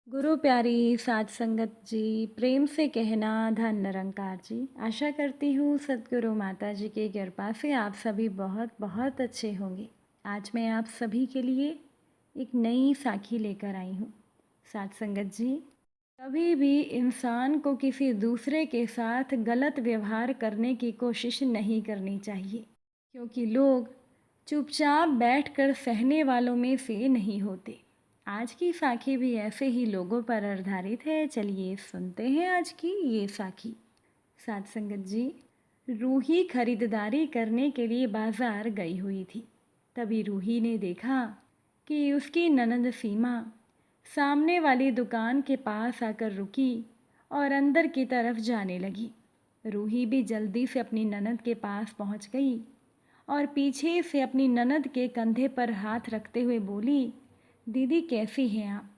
गुरु प्यारी साध संगत जी, प्रेम से कहना धन निरंकार जी। आशा करती हूँ सद्गुरु माता जी की कृपा से आप सभी बहुत बहुत अच्छे होंगे। आज मैं आप सभी के लिए एक नई साखी लेकर आई हूँ। साध संगत जी, कभी भी इंसान को किसी दूसरे के साथ गलत व्यवहार करने की कोशिश नहीं करनी चाहिए, क्योंकि लोग चुपचाप बैठकर सहने वालों में से नहीं होते। आज की साखी भी ऐसे ही लोगों पर आधारित है। चलिए सुनते हैं आज की ये साखी। साध संगत जी, रूही खरीदारी करने के लिए बाजार गई हुई थी। तभी रूही ने देखा कि उसकी ननद सीमा सामने वाली दुकान के पास आकर रुकी और अंदर की तरफ जाने लगी। रूही भी जल्दी से अपनी ननद के पास पहुंच गई और पीछे से अपनी ननद के कंधे पर हाथ रखते हुए बोली, दीदी कैसी हैं आप?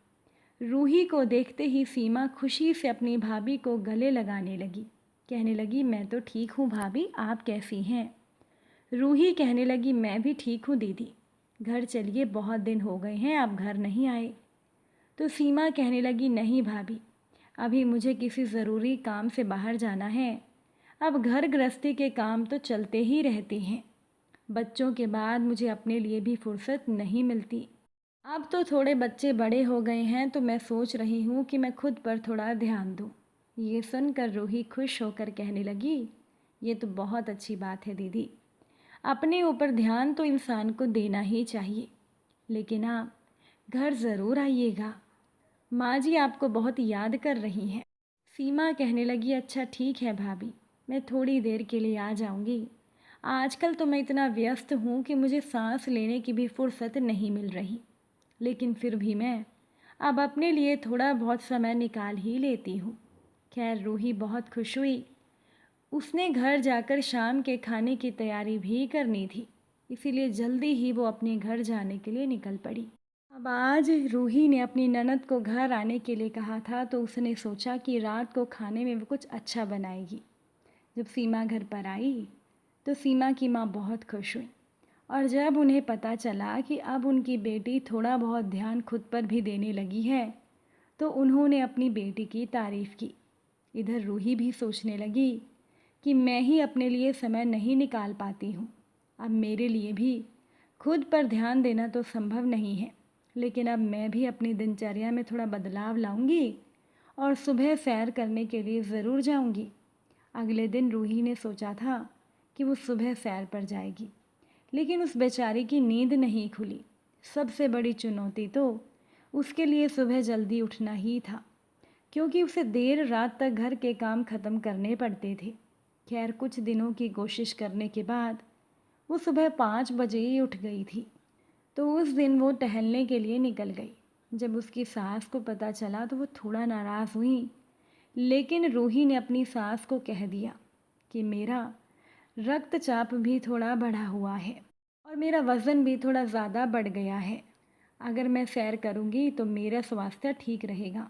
रूही को देखते ही सीमा खुशी से अपनी भाभी को गले लगाने लगी। कहने लगी, मैं तो ठीक हूँ भाभी, आप कैसी हैं? रूही कहने लगी, मैं भी ठीक हूँ दीदी। घर चलिए, बहुत दिन हो गए हैं आप घर नहीं आए। तो सीमा कहने लगी, नहीं भाभी, अभी मुझे किसी ज़रूरी काम से बाहर जाना है। अब घर गृहस्थी के काम तो चलते ही रहते हैं। बच्चों के बाद मुझे अपने लिए भी फुर्सत नहीं मिलती। अब तो थोड़े बच्चे बड़े हो गए हैं तो मैं सोच रही हूँ कि मैं खुद पर थोड़ा ध्यान दूँ। ये सुनकर रूही खुश होकर कहने लगी, ये तो बहुत अच्छी बात है दीदी। अपने ऊपर ध्यान तो इंसान को देना ही चाहिए, लेकिन आप घर ज़रूर आइएगा। माँ जी आपको बहुत याद कर रही हैं। सीमा कहने लगी, अच्छा ठीक है भाभी, मैं थोड़ी देर के लिए आ जाऊँगी। आजकल तो मैं इतना व्यस्त हूँ कि मुझे सांस लेने की भी फुर्सत नहीं मिल रही, लेकिन फिर भी मैं अब अपने लिए थोड़ा बहुत समय निकाल ही लेती हूँ। खैर रूही बहुत खुश हुई। उसने घर जाकर शाम के खाने की तैयारी भी करनी थी, इसीलिए जल्दी ही वो अपने घर जाने के लिए निकल पड़ी। अब आज रूही ने अपनी ननद को घर आने के लिए कहा था, तो उसने सोचा कि रात को खाने में वो कुछ अच्छा बनाएगी। जब सीमा घर पर आई तो सीमा की माँ बहुत खुश हुई, और जब उन्हें पता चला कि अब उनकी बेटी थोड़ा बहुत ध्यान खुद पर भी देने लगी है, तो उन्होंने अपनी बेटी की तारीफ़ की। इधर रूही भी सोचने लगी कि मैं ही अपने लिए समय नहीं निकाल पाती हूँ। अब मेरे लिए भी खुद पर ध्यान देना तो संभव नहीं है, लेकिन अब मैं भी अपनी दिनचर्या में थोड़ा बदलाव लाऊंगी और सुबह सैर करने के लिए ज़रूर जाऊंगी। अगले दिन रूही ने सोचा था कि वो सुबह सैर पर जाएगी, लेकिन उस बेचारी की नींद नहीं खुली। सबसे बड़ी चुनौती तो उसके लिए सुबह जल्दी उठना ही था, क्योंकि उसे देर रात तक घर के काम ख़त्म करने पड़ते थे। खैर कुछ दिनों की कोशिश करने के बाद वो सुबह 5 बजे ही उठ गई थी। तो उस दिन वो टहलने के लिए निकल गई। जब उसकी सास को पता चला तो वो थोड़ा नाराज़ हुई, लेकिन रूही ने अपनी सास को कह दिया कि मेरा रक्तचाप भी थोड़ा बढ़ा हुआ है और मेरा वज़न भी थोड़ा ज़्यादा बढ़ गया है। अगर मैं सैर करूँगी तो मेरा स्वास्थ्य ठीक रहेगा,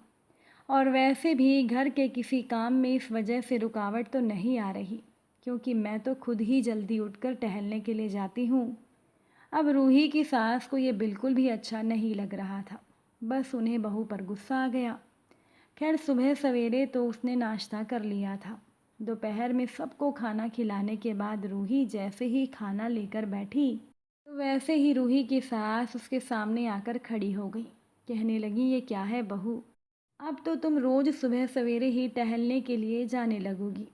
और वैसे भी घर के किसी काम में इस वजह से रुकावट तो नहीं आ रही, क्योंकि मैं तो खुद ही जल्दी उठकर टहलने के लिए जाती हूँ। अब रूही की सास को ये बिल्कुल भी अच्छा नहीं लग रहा था। बस उन्हें बहू पर गुस्सा आ गया। खैर सुबह सवेरे तो उसने नाश्ता कर लिया था। दोपहर में सबको खाना खिलाने के बाद रूही जैसे ही खाना लेकर बैठी, तो वैसे ही रूही की सास उसके सामने आकर खड़ी हो गई। कहने लगी, ये क्या है बहू, अब तो तुम रोज़ सुबह सवेरे ही टहलने के लिए जाने लगोगी,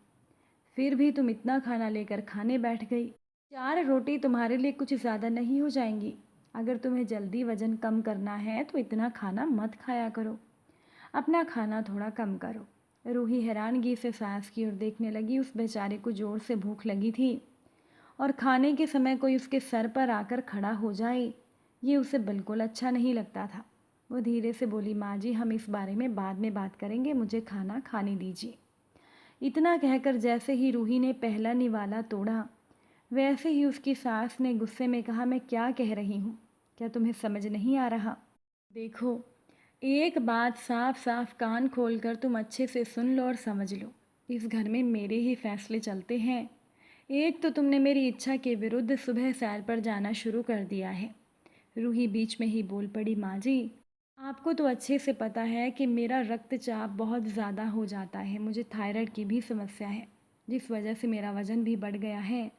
फिर भी तुम इतना खाना लेकर खाने बैठ गई। 4 रोटी तुम्हारे लिए कुछ ज़्यादा नहीं हो जाएंगी? अगर तुम्हें जल्दी वज़न कम करना है तो इतना खाना मत खाया करो, अपना खाना थोड़ा कम करो। रूही हैरानगी से सास की ओर देखने लगी। उस बेचारे को ज़ोर से भूख लगी थी, और खाने के समय कोई उसके सर पर आकर खड़ा हो जाए, ये उसे बिल्कुल अच्छा नहीं लगता था। वो धीरे से बोली, माँ जी हम इस बारे में बाद में बात करेंगे, मुझे खाना खाने दीजिए। इतना कहकर जैसे ही रूही ने पहला निवाला तोड़ा, वैसे ही उसकी सास ने गुस्से में कहा, मैं क्या कह रही हूँ, क्या तुम्हें समझ नहीं आ रहा? देखो, एक बात साफ साफ कान खोलकर तुम अच्छे से सुन लो और समझ लो, इस घर में मेरे ही फैसले चलते हैं। एक तो तुमने मेरी इच्छा के विरुद्ध सुबह सैर पर जाना शुरू कर दिया है। रूही बीच में ही बोल पड़ी, माँ जी आपको तो अच्छे से पता है कि मेरा रक्तचाप बहुत ज़्यादा हो जाता है, मुझे थायराइड की भी समस्या है, जिस वजह से मेरा वज़न भी बढ़ गया है।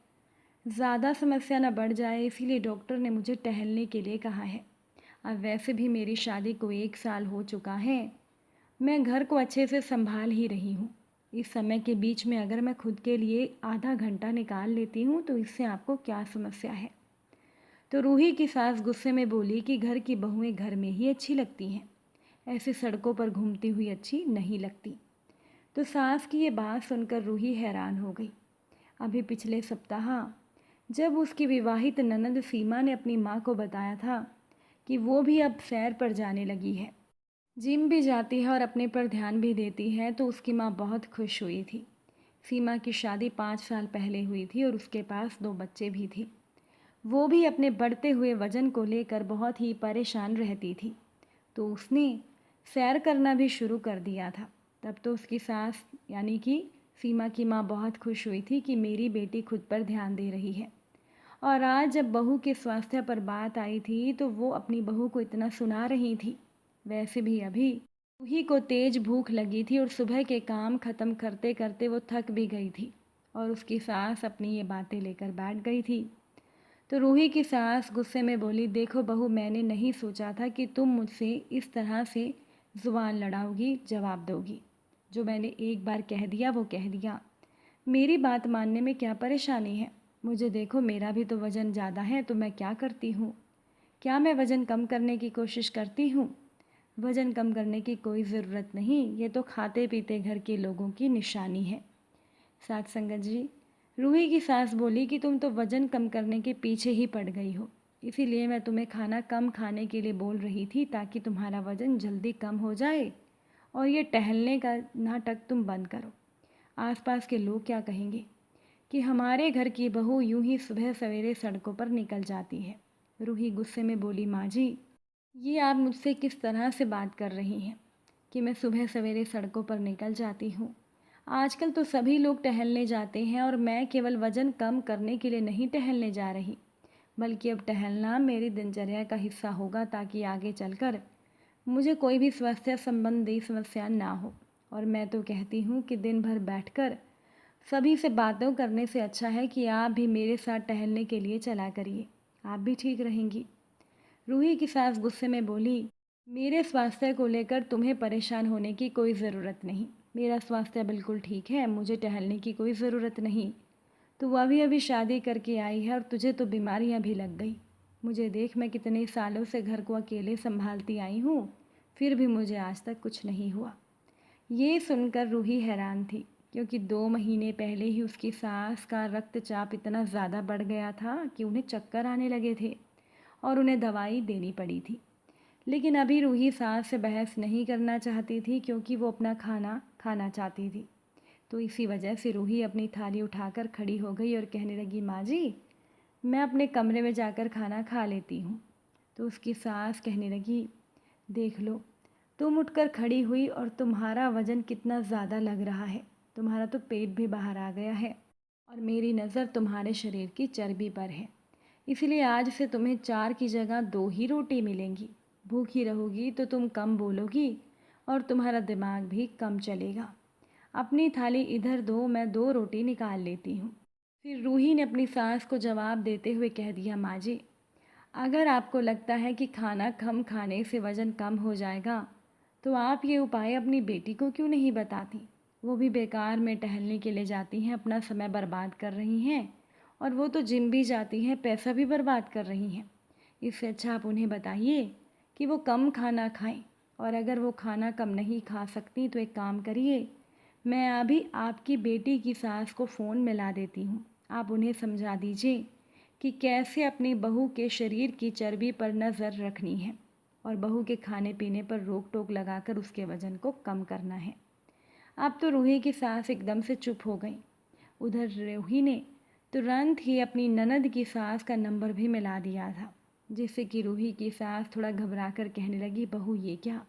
ज़्यादा समस्या ना बढ़ जाए इसीलिए डॉक्टर ने मुझे टहलने के लिए कहा है। अब वैसे भी मेरी शादी को 1 साल हो चुका है। मैं घर को अच्छे से संभाल ही रही हूँ। इस समय के बीच में अगर मैं खुद के लिए आधा घंटा निकाल लेती हूँ तो इससे आपको क्या समस्या है। तो रूही की सास गुस्से में बोली कि घर की बहुएं घर में ही अच्छी लगती हैं, ऐसे सड़कों पर घूमती हुई अच्छी नहीं लगती। तो सास की ये बात सुनकर रूही हैरान हो गई। अभी पिछले सप्ताह जब उसकी विवाहित ननद सीमा ने अपनी माँ को बताया था कि वो भी अब सैर पर जाने लगी है, जिम भी जाती है और अपने पर ध्यान भी देती है, तो उसकी माँ बहुत खुश हुई थी। सीमा की शादी 5 साल पहले हुई थी और उसके पास 2 बच्चे भी थे। वो भी अपने बढ़ते हुए वज़न को लेकर बहुत ही परेशान रहती थी, तो उसने सैर करना भी शुरू कर दिया था। तब तो उसकी सास यानी कि सीमा की माँ बहुत खुश हुई थी कि मेरी बेटी खुद पर ध्यान दे रही है। और आज जब बहू के स्वास्थ्य पर बात आई थी तो वो अपनी बहू को इतना सुना रही थी। वैसे भी अभी रूही को तेज भूख लगी थी और सुबह के काम ख़त्म करते करते वो थक भी गई थी और उसकी सास अपनी ये बातें लेकर बैठ गई थी। तो रूही की सास गुस्से में बोली, देखो बहू, मैंने नहीं सोचा था कि तुम मुझसे इस तरह से ज़ुबान लड़ाओगी, जवाब दोगी। जो मैंने एक बार कह दिया वो कह दिया। मेरी बात मानने में क्या परेशानी है। मुझे देखो, मेरा भी तो वज़न ज़्यादा है, तो मैं क्या करती हूँ? क्या मैं वज़न कम करने की कोशिश करती हूँ? वज़न कम करने की कोई ज़रूरत नहीं, ये तो खाते पीते घर के लोगों की निशानी है। साथ संगत जी, रूही की सास बोली कि तुम तो वज़न कम करने के पीछे ही पड़ गई हो, इसीलिए मैं तुम्हें खाना कम खाने के लिए बोल रही थी ताकि तुम्हारा वज़न जल्दी कम हो जाए और ये टहलने का नाटक तुम बंद करो। आसपास के लोग क्या कहेंगे कि हमारे घर की बहू यूं ही सुबह सवेरे सड़कों पर निकल जाती है। रूही गुस्से में बोली, माँ जी, ये आप मुझसे किस तरह से बात कर रही हैं कि मैं सुबह सवेरे सड़कों पर निकल जाती हूँ। आजकल तो सभी लोग टहलने जाते हैं और मैं केवल वज़न कम करने के लिए नहीं टहलने जा रही, बल्कि अब टहलना मेरी दिनचर्या का हिस्सा होगा ताकि आगे चलकर मुझे कोई भी स्वास्थ्य संबंधी समस्या ना हो। और मैं तो कहती हूँ कि दिन भर बैठकर सभी से बातों करने से अच्छा है कि आप भी मेरे साथ टहलने के लिए चला करिए, आप भी ठीक रहेंगी। रूही की सास गुस्से में बोली, मेरे स्वास्थ्य को लेकर तुम्हें परेशान होने की कोई ज़रूरत नहीं। मेरा स्वास्थ्य बिल्कुल ठीक है, मुझे टहलने की कोई ज़रूरत नहीं। तू अभी अभी शादी करके आई है और तुझे तो बीमारियां भी लग गई। मुझे देख, मैं कितने सालों से घर को अकेले संभालती आई हूँ, फिर भी मुझे आज तक कुछ नहीं हुआ। ये सुनकर रूही हैरान थी, क्योंकि 2 महीने पहले ही उसकी सास का रक्तचाप इतना ज़्यादा बढ़ गया था कि उन्हें चक्कर आने लगे थे और उन्हें दवाई देनी पड़ी थी। लेकिन अभी रूही सास से बहस नहीं करना चाहती थी, क्योंकि वो अपना खाना खाना चाहती थी। तो इसी वजह से रूही अपनी थाली उठाकर खड़ी हो गई और कहने लगी, माँ जी, मैं अपने कमरे में जाकर खाना खा लेती हूँ। तो उसकी सास कहने लगी, देख लो, तुम उठकर खड़ी हुई और तुम्हारा वज़न कितना ज़्यादा लग रहा है। तुम्हारा तो पेट भी बाहर आ गया है और मेरी नज़र तुम्हारे शरीर की चर्बी पर है। इसलिए आज से तुम्हें 4 की जगह 2 ही रोटी मिलेंगी। भूखी रहोगी तो तुम कम बोलोगी और तुम्हारा दिमाग भी कम चलेगा। अपनी थाली इधर दो, मैं 2 रोटी निकाल लेती हूँ। फिर रूही ने अपनी सास को जवाब देते हुए कह दिया, माँ जी, अगर आपको लगता है कि खाना कम खाने से वज़न कम हो जाएगा, तो आप ये उपाय अपनी बेटी को क्यों नहीं बताती। वो भी बेकार में टहलने के लिए जाती हैं, अपना समय बर्बाद कर रही हैं और वो तो जिम भी जाती हैं, पैसा भी बर्बाद कर रही हैं। इससे अच्छा आप उन्हें बताइए कि वो कम खाना खाएं, और अगर वो खाना कम नहीं खा सकती तो एक काम करिए, मैं अभी आपकी बेटी की सास को फ़ोन मिला देती हूँ। आप उन्हें समझा दीजिए कि कैसे अपनी बहू के शरीर की चर्बी पर नज़र रखनी है और बहू के खाने पीने पर रोक टोक लगाकर उसके वज़न को कम करना है। अब तो रूही की सास एकदम से चुप हो गई। उधर रूही ने तुरंत ही अपनी ननद की सास का नंबर भी मिला दिया था, जिससे कि रूही की सास थोड़ा घबरा कर कहने लगी, बहू ये क्या,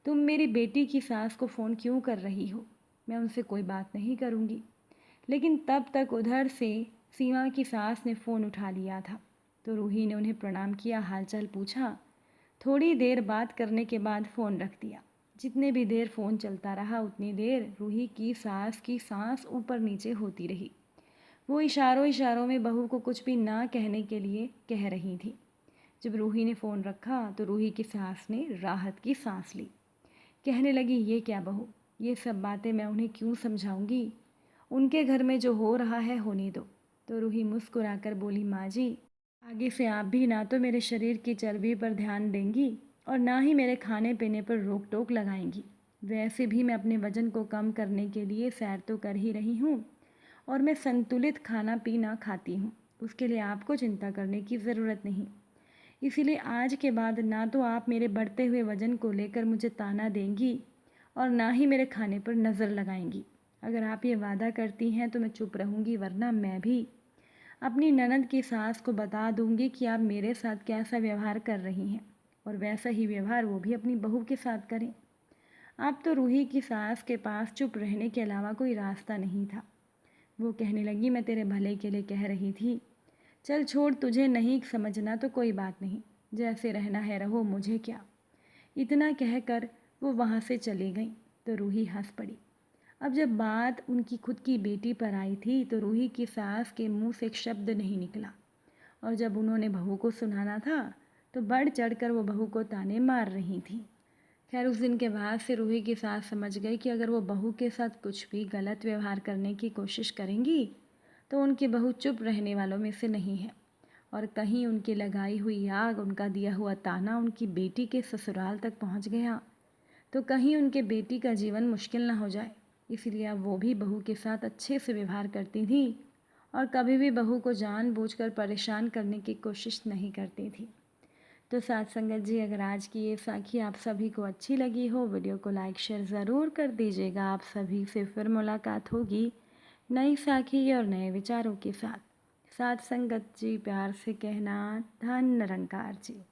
तुम मेरी बेटी की सास को फ़ोन क्यों कर रही हो। मैं उनसे कोई बात नहीं करूँगी। लेकिन तब तक उधर से सीमा की सास ने फ़ोन उठा लिया था। तो रूही ने उन्हें प्रणाम किया, हालचाल पूछा, थोड़ी देर बात करने के बाद फ़ोन रख दिया। जितने भी देर फ़ोन चलता रहा उतनी देर रूही की सांस ऊपर नीचे होती रही। वो इशारों इशारों में बहू को कुछ भी ना कहने के लिए कह रही थी। जब रूही ने फ़ोन रखा तो रूही की सास ने राहत की सांस ली। कहने लगी, ये क्या बहू, ये सब बातें मैं उन्हें क्यों समझाऊंगी? उनके घर में जो हो रहा है होने दो। तो रूही मुस्कुराकर बोली, माँ जी, आगे से आप भी ना तो मेरे शरीर की चर्बी पर ध्यान देंगी और ना ही मेरे खाने पीने पर रोक टोक लगाएंगी। वैसे भी मैं अपने वज़न को कम करने के लिए सैर तो कर ही रही हूँ और मैं संतुलित खाना पीना खाती हूँ। उसके लिए आपको चिंता करने की ज़रूरत नहीं। इसीलिए आज के बाद ना तो आप मेरे बढ़ते हुए वज़न को लेकर मुझे ताना देंगी और ना ही मेरे खाने पर नज़र लगाएंगी। अगर आप ये वादा करती हैं तो मैं चुप रहूँगी, वरना मैं भी अपनी ननद की सास को बता दूंगी कि आप मेरे साथ कैसा व्यवहार कर रही हैं और वैसा ही व्यवहार वो भी अपनी बहू के साथ करें। आप तो रूही की सास के पास चुप रहने के अलावा कोई रास्ता नहीं था। वो कहने लगी, मैं तेरे भले के लिए कह रही थी। चल छोड़, तुझे नहीं समझना तो कोई बात नहीं, जैसे रहना है रहो, मुझे क्या। इतना कहकर वो वहाँ से चली गई तो रूही हंस पड़ी। अब जब बात उनकी खुद की बेटी पर आई थी तो रूही की सास के मुंह से एक शब्द नहीं निकला और जब उन्होंने बहू को सुनाना था तो बढ़ चढ़कर वो बहू को ताने मार रही थी। खैर, उस दिन के बाद से रूही की सास समझ गई कि अगर वो बहू के साथ कुछ भी गलत व्यवहार करने की कोशिश करेंगी तो उनकी बहू चुप रहने वालों में से नहीं है और कहीं उनकी लगाई हुई आग, उनका दिया हुआ ताना उनकी बेटी के ससुराल तक पहुंच गया तो कहीं उनके बेटी का जीवन मुश्किल ना हो जाए। इसलिए अब वो भी बहू के साथ अच्छे से व्यवहार करती थी और कभी भी बहू को जानबूझकर परेशान करने की कोशिश नहीं करती थी। तो साथ संगत जी, अगर आज की ये साखी आप सभी को अच्छी लगी हो, वीडियो को लाइक शेयर ज़रूर कर दीजिएगा। आप सभी से फिर मुलाकात होगी नई साखी और नए विचारों के साथ। साथ संगत जी, प्यार से कहना, धन निरंकार जी।